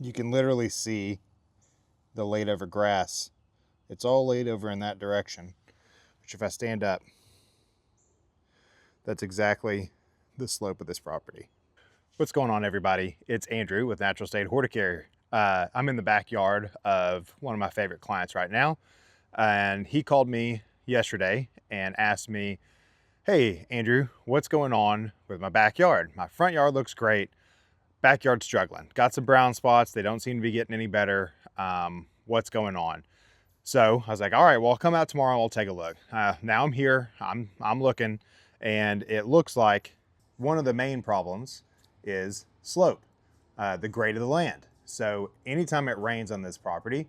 you can literally see the laid over grass. It's all laid over in that direction, which if I stand up, that's exactly the slope of this property. What's going on, everybody? It's Andrew with Natural State Horticare. I'm in the backyard of one of my favorite clients right now, and he called me yesterday and asked me, hey, Andrew, what's going on with my backyard? My front yard looks great. Backyard's struggling. Got some brown spots. They don't seem to be getting any better. What's going on? So I was like, all right, well, I'll come out tomorrow. I'll take a look. Now I'm here. I'm looking, and it looks like one of the main problems is slope, the grade of the land. So anytime it rains on this property,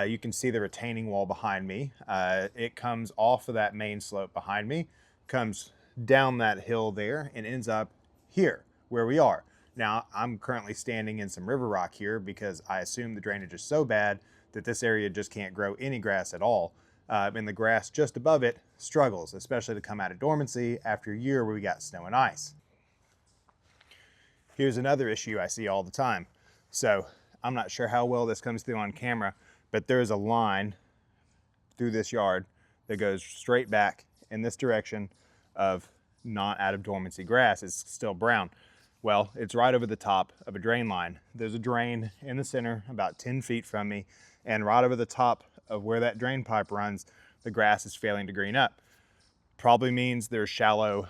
you can see the retaining wall behind me. It comes off of that main slope behind me, comes down that hill there, and ends up here where we are. Now, I'm currently standing in some river rock here because I assume the drainage is so bad that this area just can't grow any grass at all. And the grass just above it struggles, especially to come out of dormancy after a year where we got snow and ice. Here's another issue I see all the time. So I'm not sure how well this comes through on camera, but there is a line through this yard that goes straight back in this direction of not out of dormancy grass. It's still brown. Well, it's right over the top of a drain line. There's a drain in the center about 10 feet from me, and right over the top of where that drain pipe runs, the grass is failing to green up. Probably means there's shallow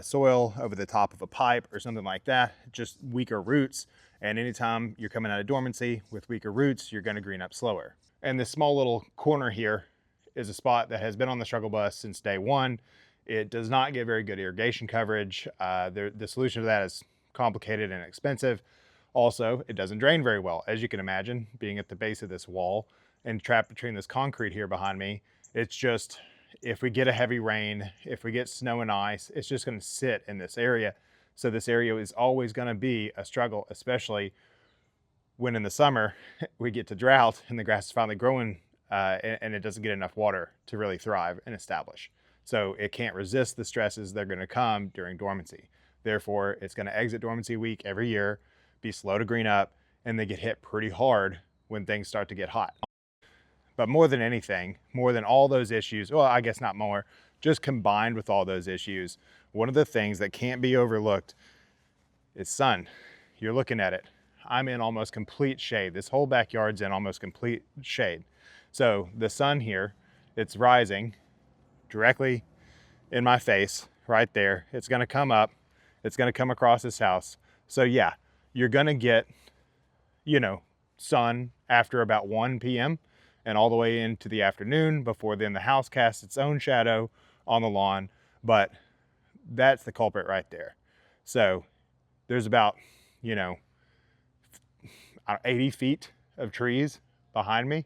soil over the top of a pipe or something like that, just weaker roots. And anytime you're coming out of dormancy with weaker roots, you're gonna green up slower. And this small little corner here is a spot that has been on the struggle bus since day one. It does not get very good irrigation coverage. The solution to that is complicated and expensive. Also, it doesn't drain very well. As you can imagine, being at the base of this wall and trapped between this concrete here behind me, it's just, if we get a heavy rain, if we get snow and ice, it's just gonna sit in this area. So this area is always gonna be a struggle, especially when in the summer we get to drought and the grass is finally growing and it doesn't get enough water to really thrive and establish. So it can't resist the stresses that are gonna come during dormancy. Therefore, it's gonna exit dormancy week every year, be slow to green up, and they get hit pretty hard when things start to get hot. But more than anything, more than all those issues, well, I guess not more, just combined with all those issues, one of the things that can't be overlooked is sun. You're looking at it. I'm in almost complete shade. This whole backyard's in almost complete shade. So the sun here, it's rising directly in my face right there. It's gonna come up, it's gonna come across this house. So yeah, you're gonna get, sun after about 1 p.m. and all the way into the afternoon. Before then, the house casts its own shadow on the lawn, but that's the culprit right there. So there's about, 80 feet of trees behind me.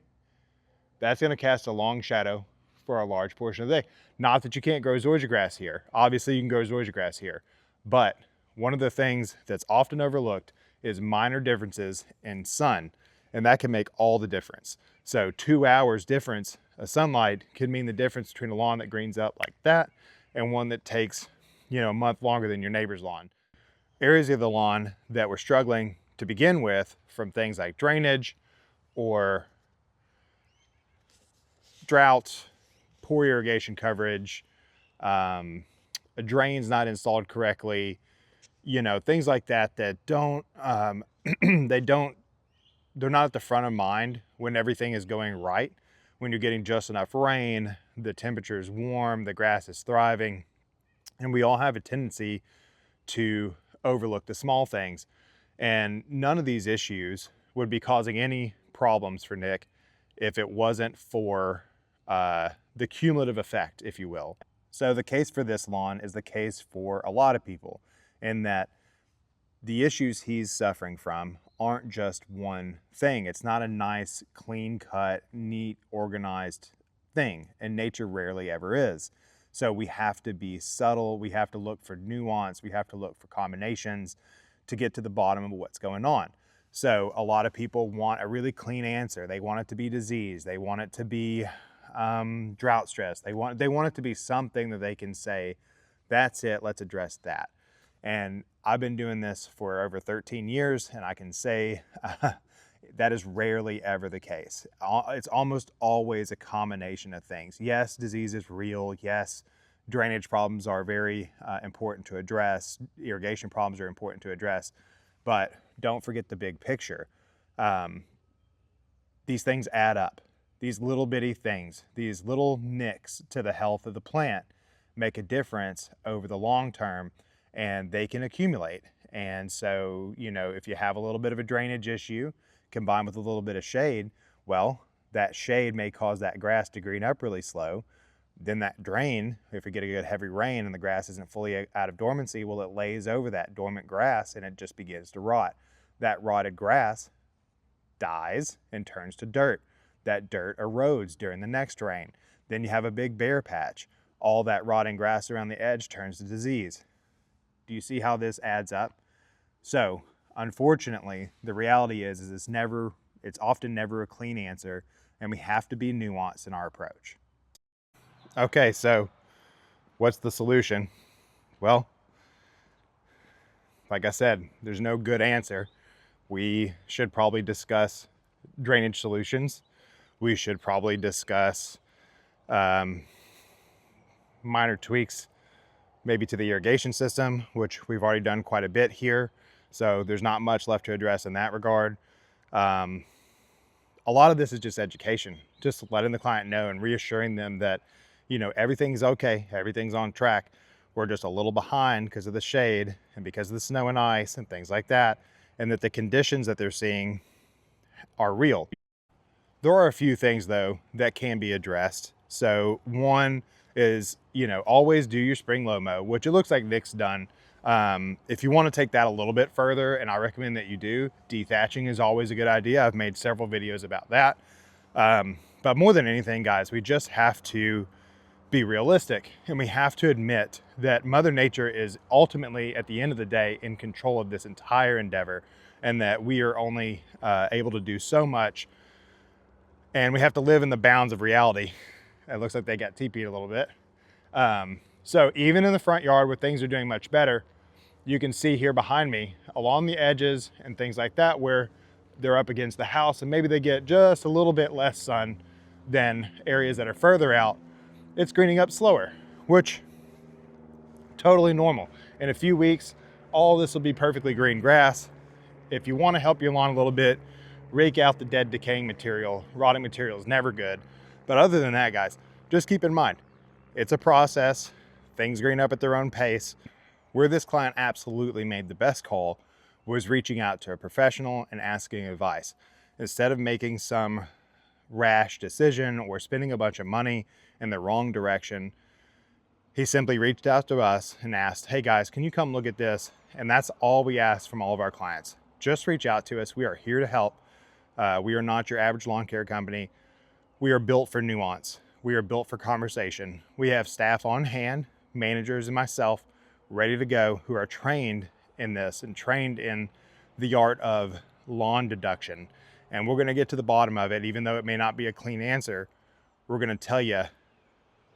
That's gonna cast a long shadow for a large portion of the day. Not that you can't grow zoysia grass here. Obviously you can grow zoysia grass here, but one of the things that's often overlooked is minor differences in sun, and that can make all the difference. So 2 hours difference of sunlight could mean the difference between a lawn that greens up like that and one that takes, a month longer than your neighbor's lawn. Areas of the lawn that were struggling to begin with from things like drainage or drought, poor irrigation coverage, a drain's not installed correctly, things like that don't, they're not at the front of mind when everything is going right. When you're getting just enough rain, the temperature is warm, the grass is thriving, and we all have a tendency to overlook the small things. And none of these issues would be causing any problems for Nick if it wasn't for the cumulative effect, if you will. So the case for this lawn is the case for a lot of people, in that the issues he's suffering from aren't just one thing. It's not a nice, clean cut, neat, organized thing, and nature rarely ever is. So we have to be subtle, we have to look for nuance, we have to look for combinations to get to the bottom of what's going on. So a lot of people want a really clean answer. They want it to be disease, they want it to be drought stress, they want it to be something that they can say, that's it, let's address that. And I've been doing this for over 13 years, and I can say That is rarely ever the case. It's almost always a combination of things. Yes, disease is real. Yes, drainage problems are very important to address. Irrigation problems are important to address, but don't forget the big picture. These things add up. These little bitty things, these little nicks to the health of the plant make a difference over the long term, and they can accumulate. And so, you know, if you have a little bit of a drainage issue combined with a little bit of shade, well, that shade may cause that grass to green up really slow. Then that drain, if we get a good heavy rain and the grass isn't fully out of dormancy, well, it lays over that dormant grass and it just begins to rot. That rotted grass dies and turns to dirt. That dirt erodes during the next rain. Then you have a big bare patch. All that rotting grass around the edge turns to disease. Do you see how this adds up? So, unfortunately, the reality is it's often never a clean answer, and we have to be nuanced in our approach. Okay, so what's the solution? Well, like I said, there's no good answer. We should probably discuss drainage solutions. We should probably discuss minor tweaks maybe to the irrigation system, which we've already done quite a bit here. So there's not much left to address in that regard. A lot of this is just education, just letting the client know and reassuring them that, you know, everything's okay, everything's on track. We're just a little behind because of the shade and because of the snow and ice and things like that, and that the conditions that they're seeing are real. There are a few things though that can be addressed. So one is, you know, always do your spring low mow, which it looks like Nick's done. If you want to take that a little bit further, and I recommend that you do, dethatching is always a good idea. I've made several videos about that. But more than anything, guys, we just have to be realistic, and we have to admit that Mother Nature is ultimately, at the end of the day, in control of this entire endeavor, and that we are only able to do so much, and we have to live in the bounds of reality. It looks like they got TP'd a little bit. So even in the front yard where things are doing much better, you can see here behind me along the edges and things like that where they're up against the house and maybe they get just a little bit less sun than areas that are further out. It's greening up slower, which totally normal. In a few weeks, all this will be perfectly green grass. If you want to help your lawn a little bit, rake out the dead decaying material. Rotting material is never good. But other than that, guys, just keep in mind, it's a process. Things green up at their own pace. Where this client absolutely made the best call was reaching out to a professional and asking advice. Instead of making some rash decision or spending a bunch of money in the wrong direction, he simply reached out to us and asked, hey guys, can you come look at this? And that's all we ask from all of our clients. Just reach out to us. We are here to help. We are not your average lawn care company. We are built for nuance. We are built for conversation. We have staff on hand, managers and myself, ready to go, who are trained in this and trained in the art of lawn deduction. And we're gonna get to the bottom of it, even though it may not be a clean answer. We're gonna tell you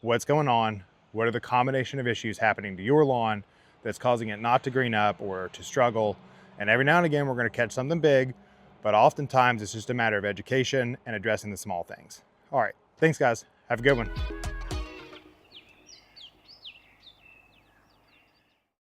what's going on, what are the combination of issues happening to your lawn that's causing it not to green up or to struggle. And every now and again, we're gonna catch something big, but oftentimes it's just a matter of education and addressing the small things. All right, thanks guys, have a good one.